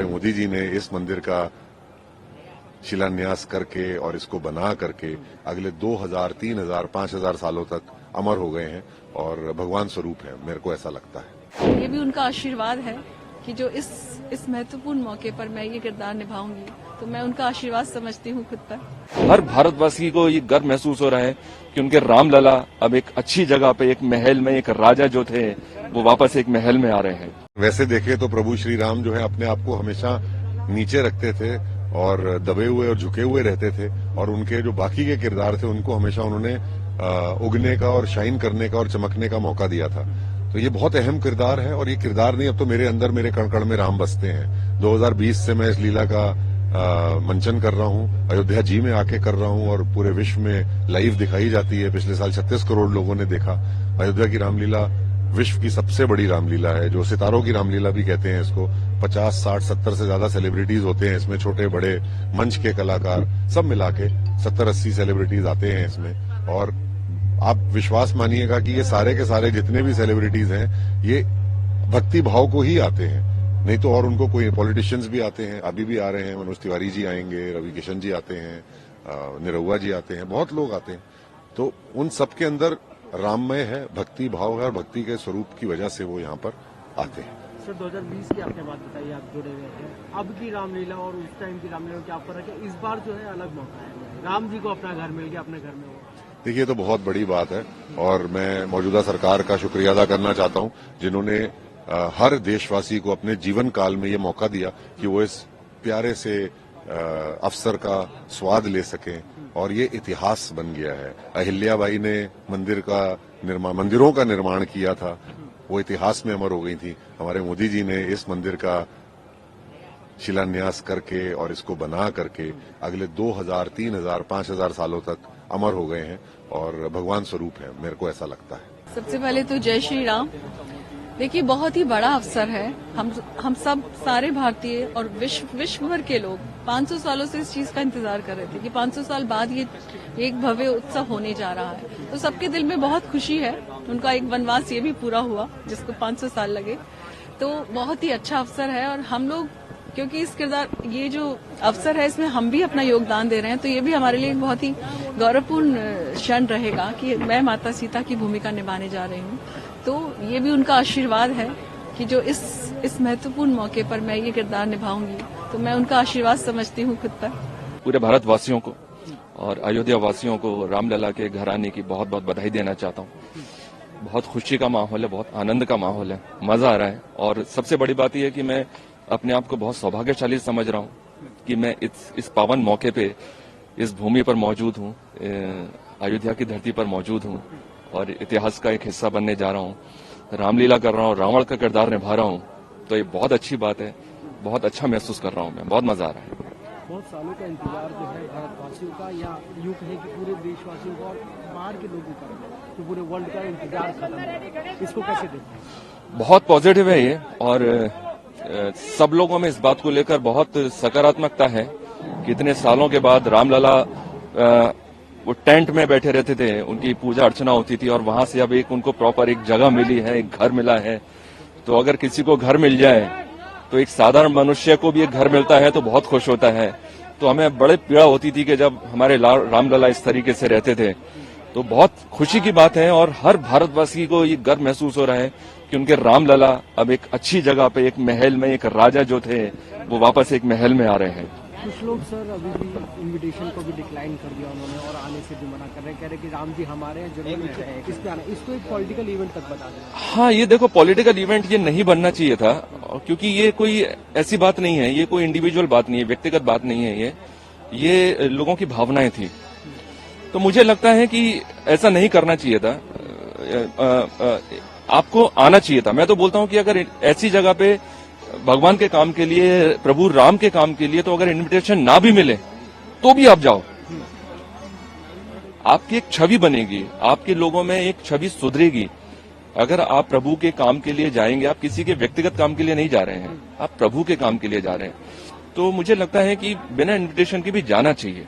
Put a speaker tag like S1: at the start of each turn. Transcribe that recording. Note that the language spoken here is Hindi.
S1: हमारे मोदी जी ने इस मंदिर का शिलान्यास करके और इसको बना करके अगले 2000, 3000, 5000 सालों तक अमर हो गए हैं और भगवान स्वरूप है, मेरे को ऐसा लगता है।
S2: ये भी उनका आशीर्वाद है कि जो इस महत्वपूर्ण मौके पर मैं ये किरदार निभाऊंगी, तो मैं उनका आशीर्वाद समझती हूँ खुद पर।
S3: हर भारतवासी को ये गर्व महसूस हो रहा है कि उनके रामलला अब एक अच्छी जगह पे, एक महल में, एक राजा जो थे वो वापस एक महल में आ रहे हैं।
S1: वैसे देखे तो प्रभु श्री राम जो है अपने आप को हमेशा नीचे रखते थे और दबे हुए और झुके हुए रहते थे, और उनके जो बाकी के किरदार थे उनको हमेशा उन्होंने उगने का और शाइन करने का और चमकने का मौका दिया था। तो ये बहुत अहम किरदार है, और ये किरदार नहीं, अब तो मेरे अंदर, मेरे कण कण में राम बसते हैं। 2020 से मैं इस लीला का मंचन कर रहा हूँ, अयोध्या जी में आके कर रहा हूँ, और पूरे विश्व में लाइव दिखाई जाती है। पिछले साल 36 करोड़ लोगों ने देखा। अयोध्या की रामलीला विश्व की सबसे बड़ी रामलीला है, जो सितारों की रामलीला भी कहते हैं इसको। 50, 60, 70 से ज्यादा सेलिब्रिटीज होते हैं इसमें, छोटे बड़े मंच के कलाकार सब मिला के 70-80 सेलिब्रिटीज आते हैं इसमें। और आप विश्वास मानिएगा कि ये सारे के सारे जितने भी सेलिब्रिटीज हैं ये भक्ति भाव को ही आते हैं, नहीं तो और उनको कोई पॉलिटिशियंस भी आते हैं, अभी भी आ रहे हैं, मनोज तिवारी जी आएंगे, रवि किशन जी आते हैं, निरहुआ जी आते हैं, बहुत लोग आते हैं। तो उन सबके अंदर राममय है, भक्ति भाव है, और भक्ति के स्वरूप की वजह से वो यहाँ पर आते हैं।
S4: सर 2020 की आपने बात बताई, आप जुड़े हुए हैं, अब की रामलीला और उस टाइम की रामलीला में क्या फर्क है? इस बार जो है अलग मौका है, राम जी को अपना घर मिल गया, अपने घर में वो।
S1: देखिए, तो बहुत बड़ी बात है, और मैं मौजूदा सरकार का शुक्रिया अदा करना चाहता हूँ, जिन्होंने हर देशवासी को अपने जीवन काल में ये मौका दिया कि वो इस प्यारे से अवसर का स्वाद ले सकें, और ये इतिहास बन गया है। अहिल्याबाई ने मंदिरों का निर्माण किया था, वो इतिहास में अमर हो गई थी। हमारे मोदी जी ने इस मंदिर का शिलान्यास करके और इसको बना करके अगले 2000, 3000, 5000 सालों तक अमर हो गए हैं और भगवान स्वरूप है, मेरे को ऐसा लगता है।
S2: सबसे पहले तो जय श्री राम। देखिए, बहुत ही बड़ा अवसर है। हम सब सारे भारतीय और विश्व भर के लोग 500 सालों से इस चीज का इंतजार कर रहे थे कि 500 साल बाद ये एक भव्य उत्सव होने जा रहा है। तो सबके दिल में बहुत खुशी है। उनका एक वनवास ये भी पूरा हुआ जिसको 500 साल लगे। तो बहुत ही अच्छा अवसर है, और हम लोग क्योंकि ये जो अवसर है इसमें हम भी अपना योगदान दे रहे हैं, तो ये भी हमारे लिए एक बहुत ही गौरवपूर्ण क्षण रहेगा कि मैं माता सीता की भूमिका निभाने जा रही हूँ। तो ये भी उनका आशीर्वाद है कि जो इस महत्वपूर्ण मौके पर मैं ये किरदार निभाऊंगी, तो मैं उनका आशीर्वाद समझती हूँ खुद पर।
S3: पूरे भारतवासियों को और अयोध्या वासियों को रामलला के घर आने की बहुत बहुत बधाई देना चाहता हूँ। बहुत खुशी का माहौल है, बहुत आनंद का माहौल है, मजा आ रहा है। और सबसे बड़ी बात यह है कि मैं अपने आप को बहुत सौभाग्यशाली समझ रहा हूँ कि मैं इस पावन मौके पे इस भूमि पर मौजूद हूँ, अयोध्या की धरती पर मौजूद हूँ, और इतिहास का एक हिस्सा बनने जा रहा हूँ। रामलीला कर रहा हूँ, रावण का किरदार निभा रहा हूँ, तो ये बहुत अच्छी बात है। बहुत अच्छा महसूस कर रहा हूँ मैं, बहुत मजा आ रहा है।
S4: बहुत सालों का इंतजार जो है भारतवासियों का, या यूं कहे कि पूरे देशवासियों का और बाहर के लोगों का, तो पूरे वर्ल्ड का इंतजार खत्म है। इसको कैसे देखते हैं?
S3: बहुत पॉजिटिव है ये, और सब लोगों में इस बात को लेकर बहुत सकारात्मकता है कि इतने सालों के बाद रामलला वो टेंट में बैठे रहते थे, उनकी पूजा अर्चना होती थी, और वहां से अब उनको प्रॉपर एक जगह मिली है, एक घर मिला है। तो अगर किसी को घर मिल जाए, तो एक साधारण मनुष्य को भी एक घर मिलता है तो बहुत खुश होता है। तो हमें बड़े पीड़ा होती थी कि जब हमारे रामलला इस तरीके से रहते थे। तो बहुत खुशी की बात है, और हर भारतवासी को ये गर्व महसूस हो रहा है कि उनके रामलला अब एक अच्छी जगह पे, एक महल में, एक राजा जो थे वो वापस एक महल में आ रहे हैं।
S4: कुछ लोग सर अभी भी इनविटेशन को भी डिक्लाइन कर दिया उन्होंने, और आने से भी मना कर रहे हैं, कह रहे कि राम जी हमारे हैं, जरूर इस पे आना। इसको एक पॉलिटिकल इवेंट तक बता दें।
S3: हाँ, ये देखो, पॉलिटिकल इवेंट ये नहीं बनना चाहिए था, क्योंकि ये कोई ऐसी बात नहीं है, ये कोई इंडिविजुअल बात नहीं है, व्यक्तिगत बात नहीं है, ये लोगों की भावनाएं थी। तो मुझे लगता है कि ऐसा नहीं करना चाहिए था। आपको आना चाहिए था। मैं तो बोलता हूं कि अगर ऐसी जगह पे भगवान के काम के लिए, प्रभु राम के काम के लिए, तो अगर इनविटेशन ना भी मिले तो भी आप जाओ। आपकी एक छवि बनेगी, आपके लोगों में एक छवि सुधरेगी। अगर आप प्रभु के काम के लिए जाएंगे, आप किसी के व्यक्तिगत काम के लिए नहीं जा रहे हैं, आप प्रभु के काम के लिए जा रहे हैं, तो मुझे लगता है कि बिना इनविटेशन के भी जाना चाहिए।